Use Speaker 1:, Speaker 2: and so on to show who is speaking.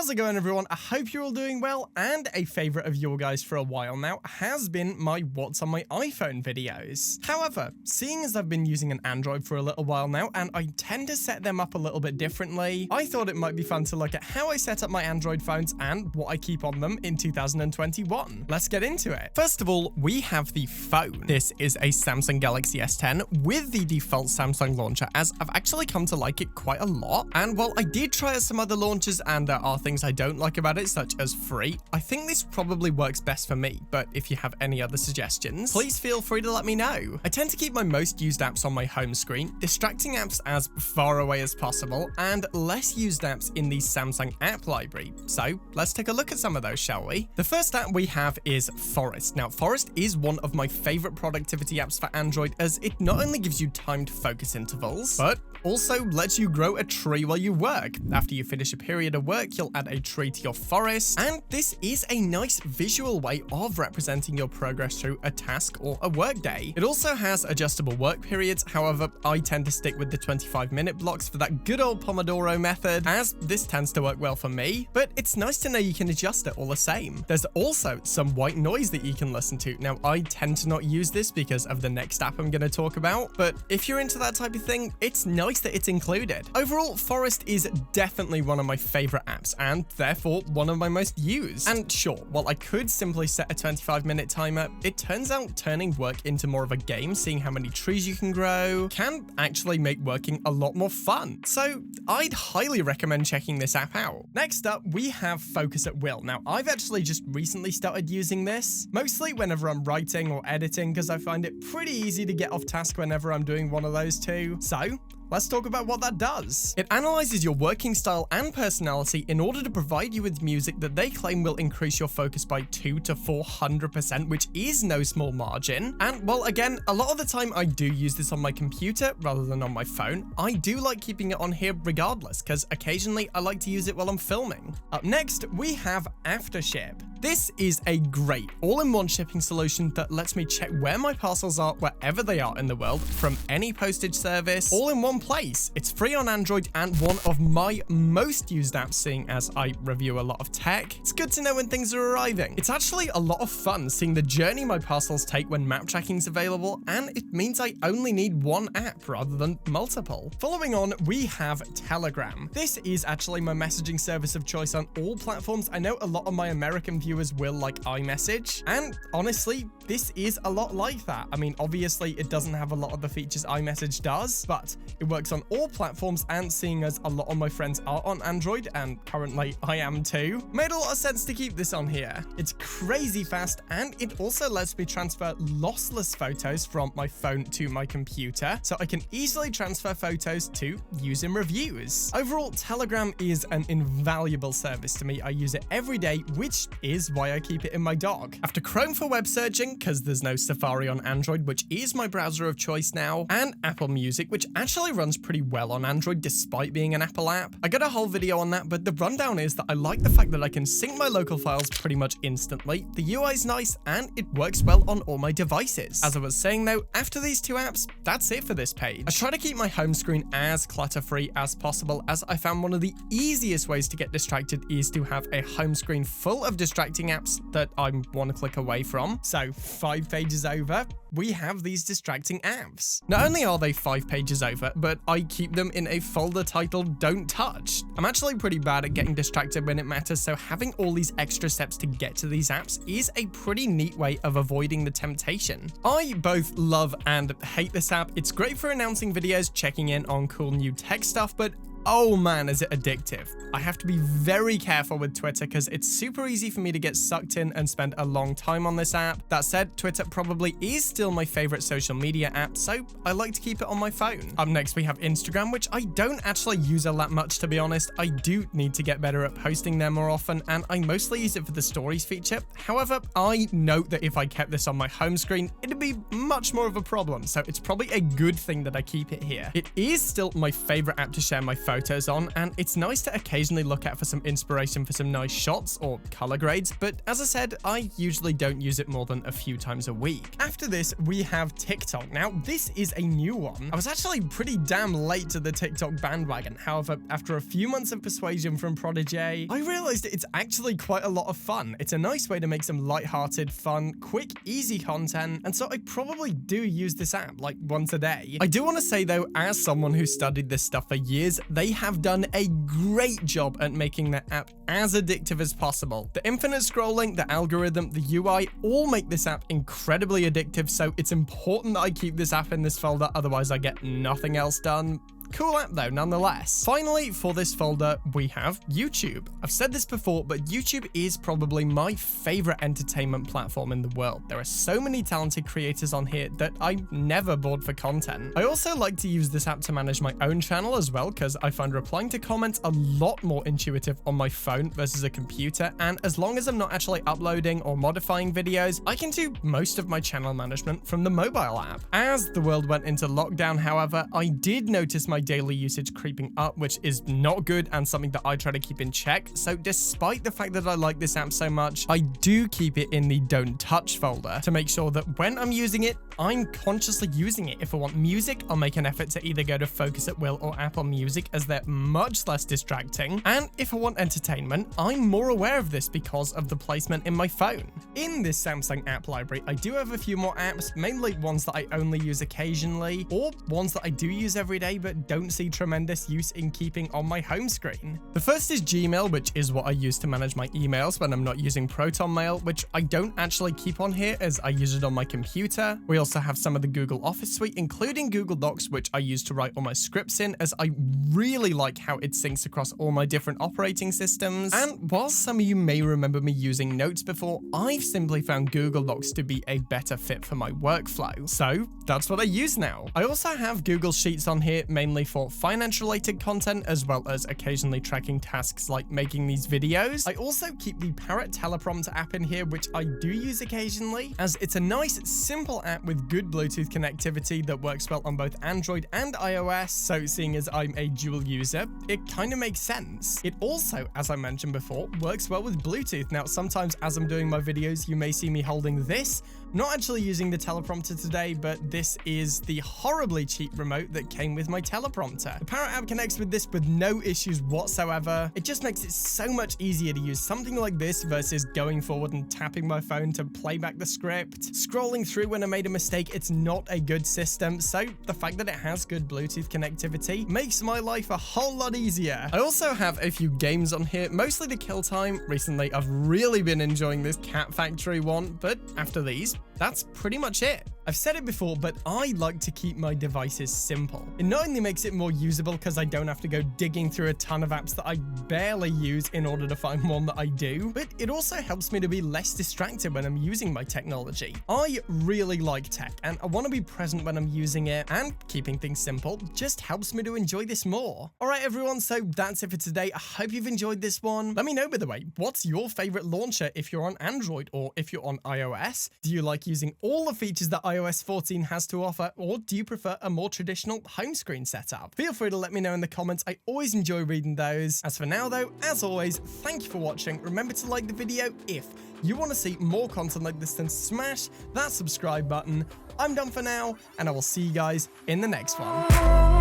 Speaker 1: How's it going, everyone? I hope you're all doing well, and a favorite of your guys for a while now has been my What's on my iPhone videos. However, seeing as I've been using an Android for a little while now, and I tend to set them up a little bit differently, I thought it might be fun to look at how I set up my Android phones and what I keep on them in 2021. Let's get into it. First of all, we have the phone. This is a Samsung Galaxy S10 with the default Samsung launcher, as I've actually come to like it quite a lot. And while I did try out some other launchers and there are things I don't like about it, such as free, I think this probably works best for me. But if you have any other suggestions, please feel free to let me know. I tend to keep my most used apps on my home screen, distracting apps as far away as possible, and less used apps in the Samsung app library. So let's take a look at some of those, shall we? The first app we have is Forest. Now, Forest is one of my favorite productivity apps for Android, as it not only gives you timed focus intervals, but also lets you grow a tree while you work. After you finish a period of work, you'll add a tree to your forest, and this is a nice visual way of representing your progress through a task or a work day. It also has adjustable work periods. However, I tend to stick with the 25-minute blocks for that good old Pomodoro method, as this tends to work well for me, but it's nice to know you can adjust it all the same. There's also some white noise that you can listen to. Now, I tend to not use this because of the next app I'm going to talk about, but if you're into that type of thing, it's nice that it's included. Overall, Forest is definitely one of my favorite apps, and therefore one of my most used. And sure, while I could simply set a 25-minute timer, it turns out turning work into more of a game, seeing how many trees you can grow, can actually make working a lot more fun. So I'd highly recommend checking this app out. Next up, we have Focus at Will. Now, I've actually just recently started using this, mostly whenever I'm writing or editing, because I find it pretty easy to get off task whenever I'm doing one of those two. So let's talk about what that does. It analyzes your working style and personality in order to provide you with music that they claim will increase your focus by 200 to 400%, which is no small margin. And well, again, a lot of the time I do use this on my computer rather than on my phone. I do like keeping it on here regardless, because occasionally I like to use it while I'm filming. Up next, we have Aftership. This is a great all-in-one shipping solution that lets me check where my parcels are wherever they are in the world from any postage service, all in one place. It's free on Android and one of my most used apps, seeing as I review a lot of tech. It's good to know when things are arriving. It's actually a lot of fun seeing the journey my parcels take when map tracking is available, and it means I only need one app rather than multiple. Following on, we have Telegram. This is actually my messaging service of choice on all platforms. I know a lot of my American viewers will like iMessage, and honestly, this is a lot like that. I mean, obviously it doesn't have a lot of the features iMessage does, but it works on all platforms, and seeing as a lot of my friends are on Android, and currently I am too, made a lot of sense to keep this on here. It's crazy fast, and it also lets me transfer lossless photos from my phone to my computer, so I can easily transfer photos to use in reviews. Overall, Telegram is an invaluable service to me. I use it every day, which is why I keep it in my dock. After Chrome for web searching, because there's no Safari on Android, which is my browser of choice now, and Apple Music, which actually runs pretty well on Android despite being an Apple app. I got a whole video on that, but the rundown is that I like the fact that I can sync my local files pretty much instantly. The UI's nice, and it works well on all my devices. As I was saying though, after these two apps, that's it for this page. I try to keep my home screen as clutter-free as possible, as I found one of the easiest ways to get distracted is to have a home screen full of distracting apps that I want to click away from. So 5 pages over, we have these distracting apps. Not only are they 5 pages over, but I keep them in a folder titled Don't Touch. I'm actually pretty bad at getting distracted when it matters, so having all these extra steps to get to these apps is a pretty neat way of avoiding the temptation. I both love and hate this app. It's great for announcing videos, checking in on cool new tech stuff, but oh man, is it addictive. I have to be very careful with Twitter because it's super easy for me to get sucked in and spend a long time on this app. That said, Twitter probably is still my favorite social media app, so I like to keep it on my phone. Up next, we have Instagram, which I don't actually use a lot much, to be honest. I do need to get better at posting there more often, and I mostly use it for the stories feature. However, I note that if I kept this on my home screen, it'd be much more of a problem, so it's probably a good thing that I keep it here. It is still my favorite app to share my phone photos on, and it's nice to occasionally look at for some inspiration for some nice shots or color grades, but as I said, I usually don't use it more than a few times a week. After this, we have TikTok. Now, this is a new one. I was actually pretty damn late to the TikTok bandwagon. However, after a few months of persuasion from Prodigy, I realized it's actually quite a lot of fun. It's a nice way to make some lighthearted, fun, quick, easy content, and so I probably do use this app like once a day. I do want to say though, as someone who studied this stuff for years, they have done a great job at making their app as addictive as possible. The infinite scrolling, the algorithm, the UI all make this app incredibly addictive, so it's important that I keep this app in this folder, otherwise I get nothing else done. Cool app though, nonetheless. Finally, for this folder, we have YouTube. I've said this before, but YouTube is probably my favorite entertainment platform in the world. There are so many talented creators on here that I'm never bored for content. I also like to use this app to manage my own channel as well, because I find replying to comments a lot more intuitive on my phone versus a computer, and as long as I'm not actually uploading or modifying videos, I can do most of my channel management from the mobile app. As the world went into lockdown, however, I did notice my daily usage creeping up, which is not good and something that I try to keep in check. So despite the fact that I like this app so much, I do keep it in the don't touch folder to make sure that when I'm using it, I'm consciously using it. If I want music, I'll make an effort to either go to Focus at Will or Apple Music, as they're much less distracting. And if I want entertainment, I'm more aware of this because of the placement in my phone. In this Samsung app library, I do have a few more apps, mainly ones that I only use occasionally, or ones that I do use every day but don't see tremendous use in keeping on my home screen. The first is Gmail, which is what I use to manage my emails when I'm not using Proton Mail, which I don't actually keep on here as I use it on my computer. We also have some of the Google Office suite, including Google Docs, which I use to write all my scripts in, as I really like how it syncs across all my different operating systems. And while some of you may remember me using Notes before, I've simply found Google Docs to be a better fit for my workflow. So that's what I use now. I also have Google Sheets on here, mainly for finance-related content, as well as occasionally tracking tasks like making these videos. I also keep the Parrot teleprompter app in here, which I do use occasionally, as it's a nice, simple app with good Bluetooth connectivity that works well on both Android and iOS, so seeing as I'm a dual user, it kind of makes sense. It also, as I mentioned before, works well with Bluetooth. Now, sometimes as I'm doing my videos, you may see me holding this. Not actually using the teleprompter today, but this is the horribly cheap remote that came with my teleprompter. The Parrot app connects with this with no issues whatsoever. It just makes it so much easier to use something like this versus going forward and tapping my phone to play back the script. Scrolling through when I made a mistake, it's not a good system, so the fact that it has good Bluetooth connectivity makes my life a whole lot easier. I also have a few games on here, mostly to kill time. Recently, I've really been enjoying this Cat Factory one, but after these, that's pretty much it. I've said it before, but I like to keep my devices simple. It not only makes it more usable because I don't have to go digging through a ton of apps that I barely use in order to find one that I do, but it also helps me to be less distracted when I'm using my technology. I really like tech, and I want to be present when I'm using it, and keeping things simple just helps me to enjoy this more. Alright everyone, so that's it for today. I hope you've enjoyed this one. Let me know, by the way, what's your favorite launcher if you're on Android or if you're on iOS? Do you like using all the features that iOS 14 has to offer, or do you prefer a more traditional home screen setup? Feel free to let me know in the comments. I always enjoy reading those. As for now though, as always, thank you for watching. Remember to like the video if you want to see more content like this, then smash that subscribe button. I'm done for now, and I will see you guys in the next one.